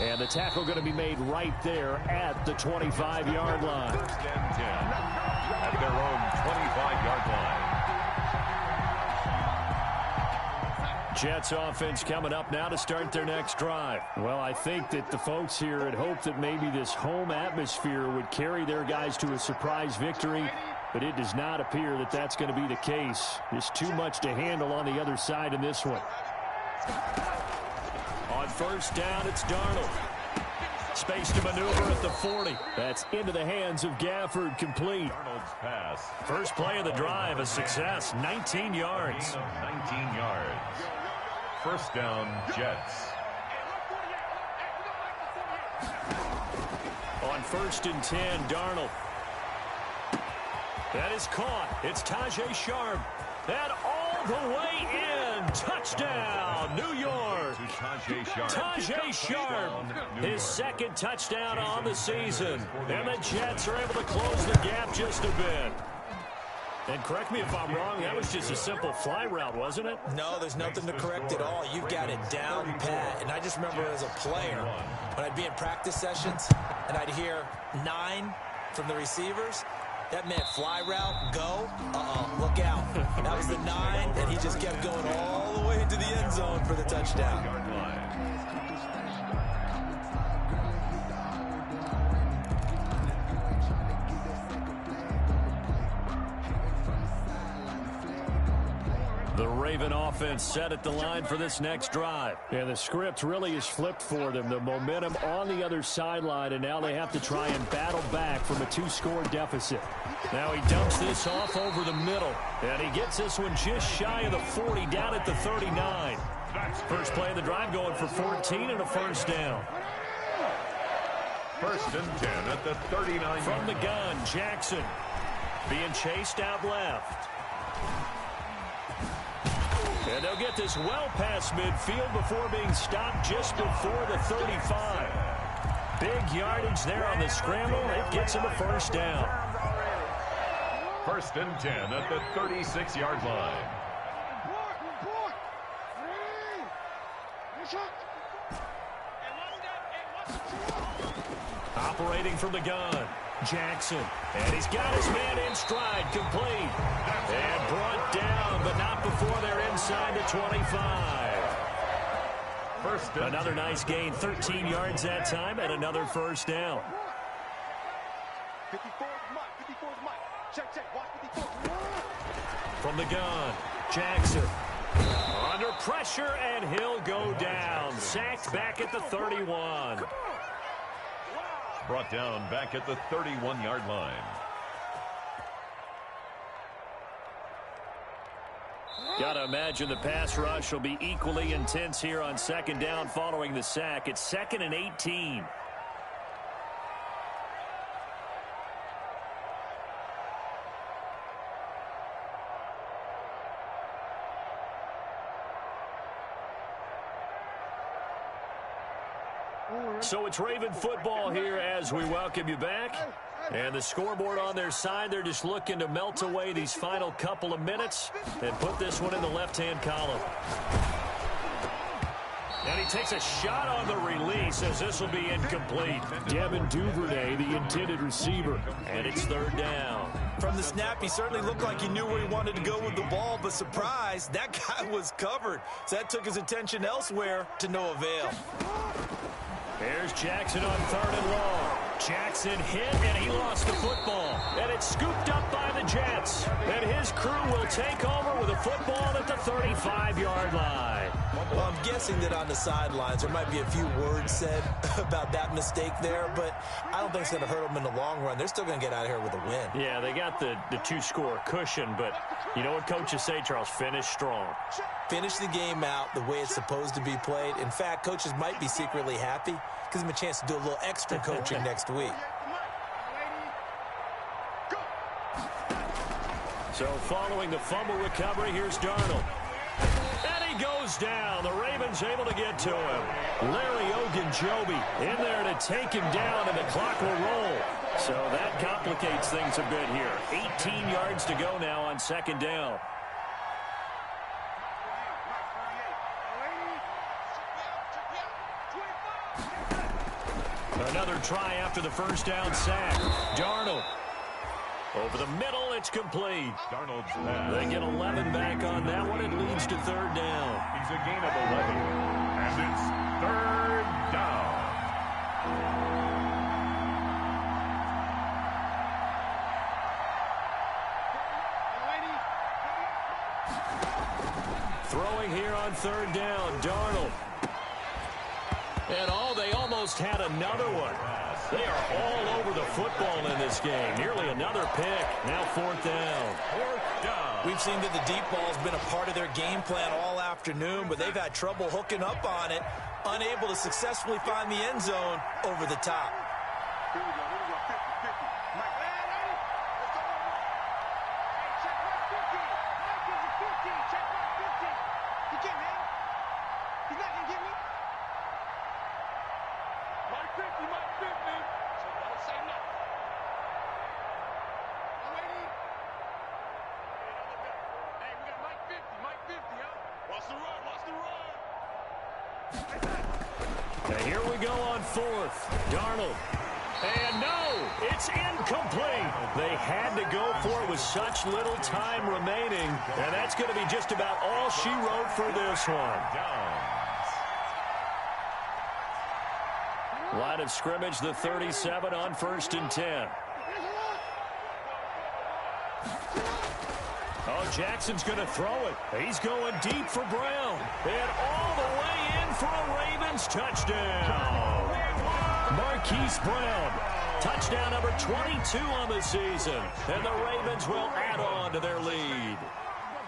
And the tackle going to be made right there at the 25-yard line. 1st and 10 at their own 25-yard line. Jets offense coming up now to start their next drive. Well, I think that the folks here had hoped that maybe this home atmosphere would carry their guys to a surprise victory, but it does not appear that that's going to be the case. There's too much to handle on the other side in this one. On 1st down, it's Darnold. Space to maneuver at the 40. That's into the hands of Gafford, complete. Darnold's pass. First play of the drive, a success, 19 yards. 19 yards. 1st down, Jets. On 1st and 10, Darnold. That is caught. It's Tajay Sharp. And all the way in. Touchdown, New York. Tajay Sharp. His 2nd touchdown on the season. And the Jets are able to close the gap just a bit. And correct me if I'm wrong, that was just a simple fly route, wasn't it? No, there's nothing to correct at all. You've got it down pat. And I just remember as a player, when I'd be in practice sessions and I'd hear 9 from the receivers, that meant fly route, go, look out. That was the 9, and he just kept going all the way into the end zone for the touchdown. The Raven offense set at the line for this next drive. And the script really is flipped for them. The momentum on the other sideline, and now they have to try and battle back from a 2-score deficit. Now he dumps this off over the middle, and he gets this one just shy of the 40, down at the 39. First play of the drive going for 14 and a 1st down. 1st and 10 at the 39. From the gun, Jackson being chased out left. And they'll get this well past midfield before being stopped just before the 35. Big yardage there on the scramble. It gets him a 1st down. 1st and 10 at the 36-yard line. Operating from the gun. Jackson, and he's got his man in stride, complete. And brought down, but not before they're inside the 25. Another nice gain, 13 yards that time, and another first down. 54 is Mike. 54 is Mike. Check, check. Watch 54. From the gun, Jackson. Under pressure, and he'll go down. Sacked back at the 31. Brought down back at the 31-yard line. Gotta imagine the pass rush will be equally intense here on second down following the sack. It's 2nd and 18. So it's Raven football here as we welcome you back. And the scoreboard on their side, they're just looking to melt away these final couple of minutes and put this one in the left-hand column. And he takes a shot on the release as this will be incomplete. Devin Duvernay, the intended receiver, and it's 3rd down. From the snap, he certainly looked like he knew where he wanted to go with the ball, but surprise, that guy was covered. So that took his attention elsewhere to no avail. Here's Jackson on 3rd and long. Jackson hit, and he lost the football. And it's scooped up by the Jets. And his crew will take over with a football at the 35-yard line. Well, I'm guessing that on the sidelines there might be a few words said about that mistake there, but I don't think it's going to hurt them in the long run. They're still going to get out of here with a win. Yeah, they got the 2-score cushion, but you know what coaches say, Charles? Finish strong. Finish the game out the way it's supposed to be played. In fact, coaches might be secretly happy. Gives them a chance to do a little extra coaching next week. So following the fumble recovery, here's Darnold. And he goes down. The Ravens able to get to him. Larry Ogunjobi in there to take him down, and the clock will roll. So that complicates things a bit here. 18 yards to go now on 2nd down. Another try after the first down sack. Darnold. Over the middle, it's complete. Darnold's pass. They get 11 back on that one. It leads to 3rd down. He's a gain of 11. And it's 3rd down. Throwing here on 3rd down, Darnold. And they almost had another one. They are all over the football in this game. Nearly another pick. Now 4th down. 4th down. We've seen that the deep ball's been a part of their game plan all afternoon, but they've had trouble hooking up on it, unable to successfully find the end zone over the top. Here we go. 50, 50. Mike, ready? Let's go. Hey, check Mike 50. Mike gives it 50. Check Mike 50. He can't hang. He's not going to get me. Mike 50, Mike 50. So don't say nothing. I'm waiting. Hey, we got Mike 50. Mike 50, huh? Watch the run. Watch the run. And here we go on 4th. Darnold. And no, it's incomplete. They had to go for it with such little time remaining. And that's going to be just about all she wrote for this one. Line of scrimmage, the 37 on 1st and 10. Oh, Jackson's going to throw it. He's going deep for Brown. And all the way in for a Ravens touchdown. Marquise Brown. Touchdown number 22 on the season. And the Ravens will add on to their lead.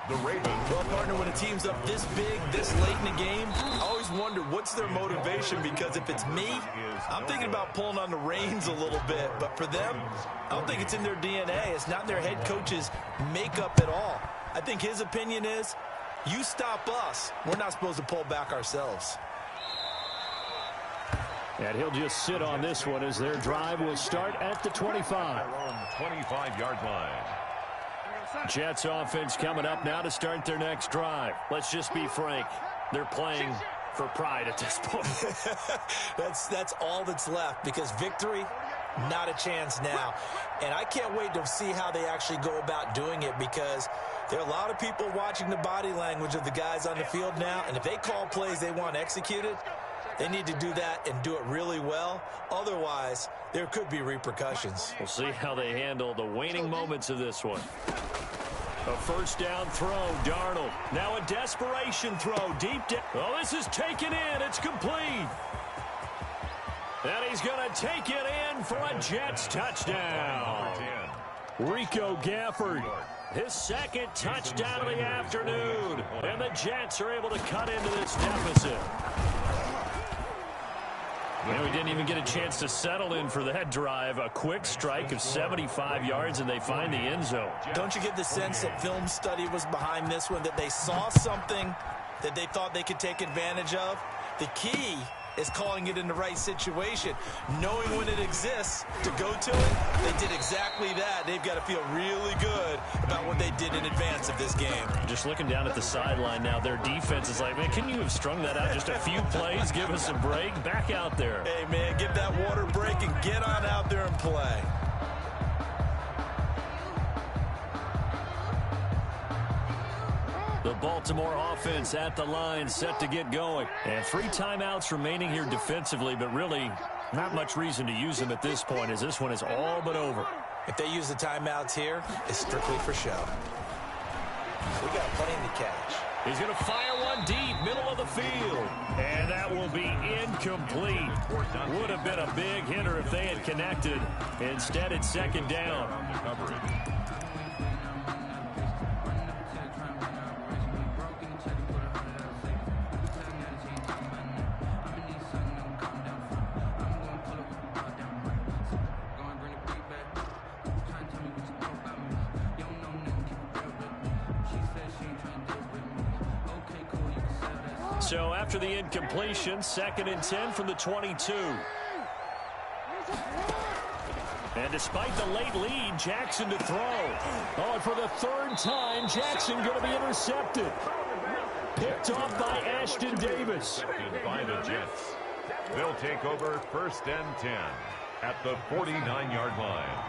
The Ravens. Well, partner, when a team's up this big, this late in the game, I always wonder what's their motivation, because if it's me, I'm thinking about pulling on the reins a little bit. But for them, I don't think it's in their DNA. It's not in their head coach's makeup at all. I think his opinion is, you stop us, we're not supposed to pull back ourselves. And he'll just sit on this one as their drive will start at the 25. 25-yard line. Jets offense coming up now to start their next drive. Let's just be frank. They're playing for pride at this point. That's all that's left, because victory Not a chance now. And I can't wait to see how they actually go about doing it, because there are a lot of people watching the body language of the guys on the field now, and if they call plays they want executed, they need to do that and do it really well. Otherwise, there could be repercussions. We'll see how they handle the waning moments of this one. A first down throw, Darnold. Now a desperation throw, deep down. Oh, this is taken in. It's complete. And he's going to take it in for a Jets touchdown. Rico Gafford, his second touchdown of the afternoon. And the Jets are able to cut into this deficit. And we didn't even get a chance to settle in for that drive. A quick strike of 75 yards, and they find the end zone. Don't you get the sense that film study was behind this one, that they saw something that they thought they could take advantage of? The key is calling it in the right situation, knowing when it exists to go to it. They did exactly that. They've got to feel really good about what they did in advance of this game. Just looking down at the sideline now, their defense is like, man, can you have strung that out just a few plays? Give us a break. Back out there. Hey, man, give that water break and get on out there and play. The Baltimore offense at the line, set to get going. And 3 timeouts remaining here defensively, but really not much reason to use them at this point, as this one is all but over. If they use the timeouts here, it's strictly for show. We got a plane to catch. He's going to fire one deep, middle of the field. And that will be incomplete. Would have been a big hitter if they had connected. Instead, it's second down. So after the incompletion, 2nd and 10 from the 22. And despite the late lead, Jackson to throw. Oh, and for the 3rd time, Jackson going to be intercepted. Picked off by Ashton Davis. By the Jets. They'll take over 1st and 10 at the 49-yard line.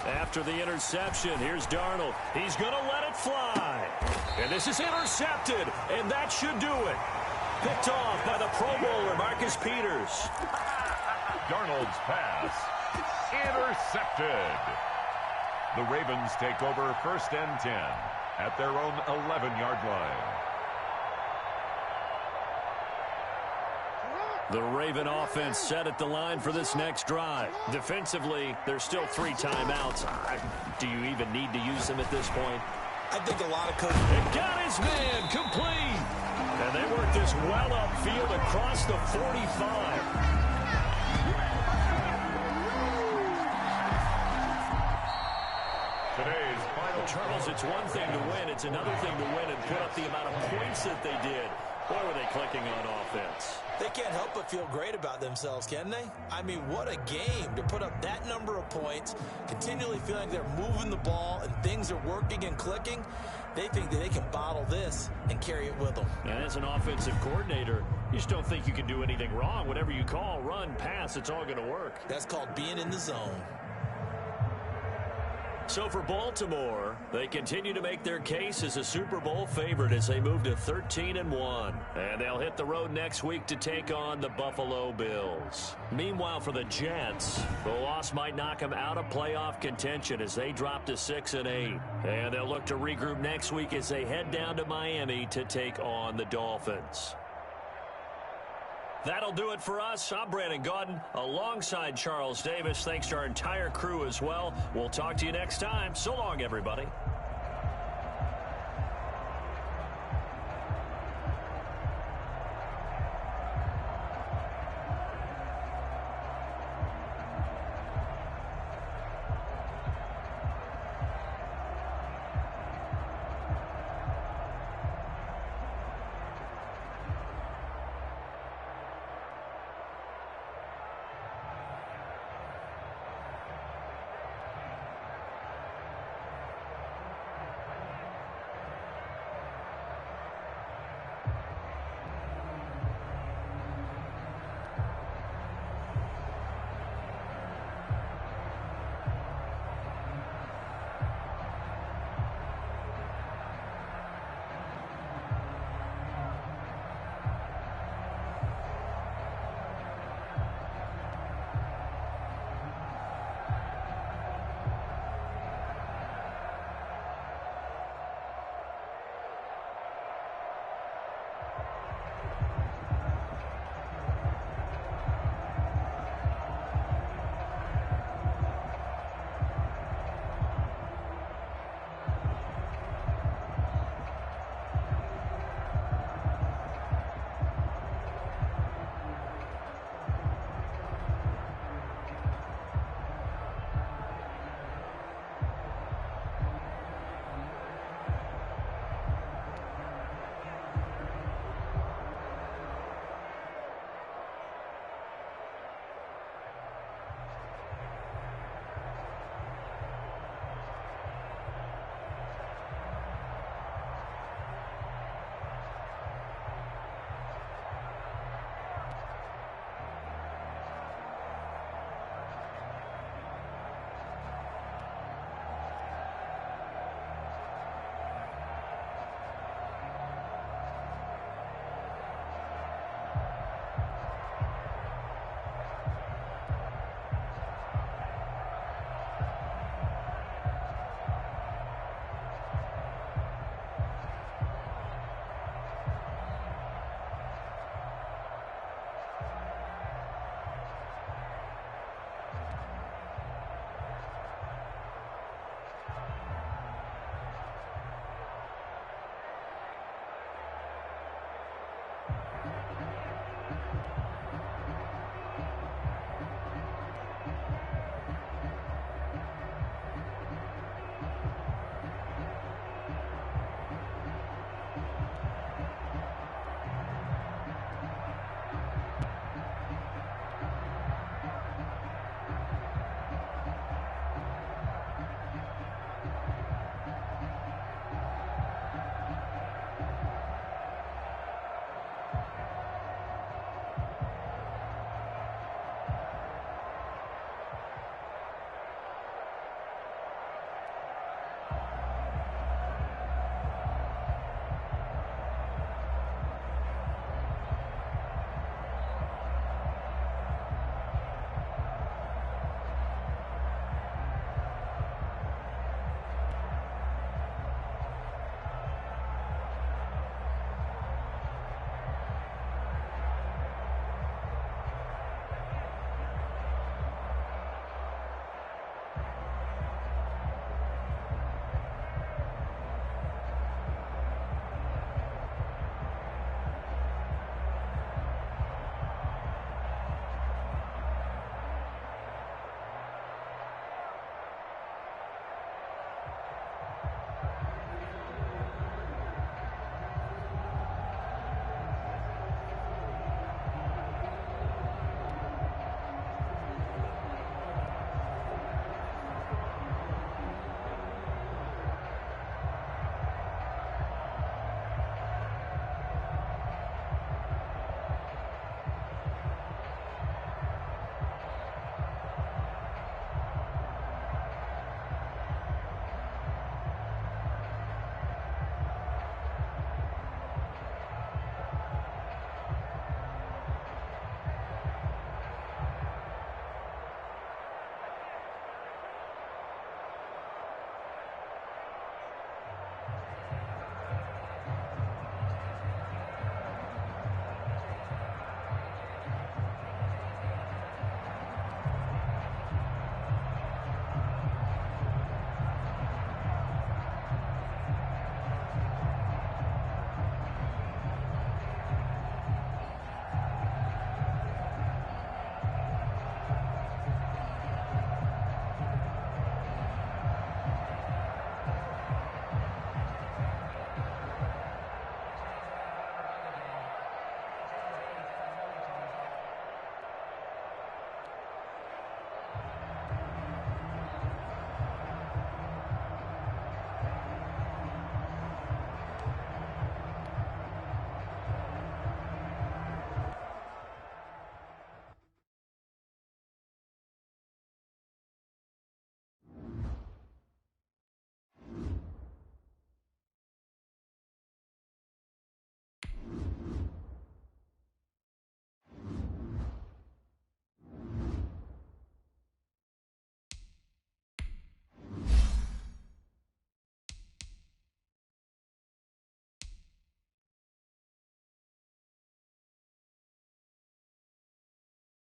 After the interception, here's Darnold. He's going to let it fly. And this is intercepted, and that should do it. Picked off by the Pro Bowler, Marcus Peters. Darnold's pass intercepted. The Ravens take over 1st and 10 at their own 11-yard line. The Raven offense set at the line for this next drive. Defensively, there's still 3 timeouts. Do you even need to use them at this point? I think a lot of coaches... It got his man complete. And they work this well upfield across the 45. Today's final... Charles, it's one thing to win. It's another thing to win and put up the amount of points that they did. Boy, were they clicking on offense. They can't help but feel great about themselves, can they? I mean, what a game to put up that number of points, continually feeling they're moving the ball and things are working and clicking. They think that they can bottle this and carry it with them. And as an offensive coordinator, you just don't think you can do anything wrong. Whatever you call, run, pass, it's all going to work. That's called being in the zone. So for Baltimore, they continue to make their case as a Super Bowl favorite as they move to 13-1. And they'll hit the road next week to take on the Buffalo Bills. Meanwhile, for the Jets, the loss might knock them out of playoff contention as they drop to 6-8. And they'll look to regroup next week as they head down to Miami to take on the Dolphins. That'll do it for us. I'm Brandon Gaudin alongside Charles Davis. Thanks to our entire crew as well. We'll talk to you next time. So long, everybody.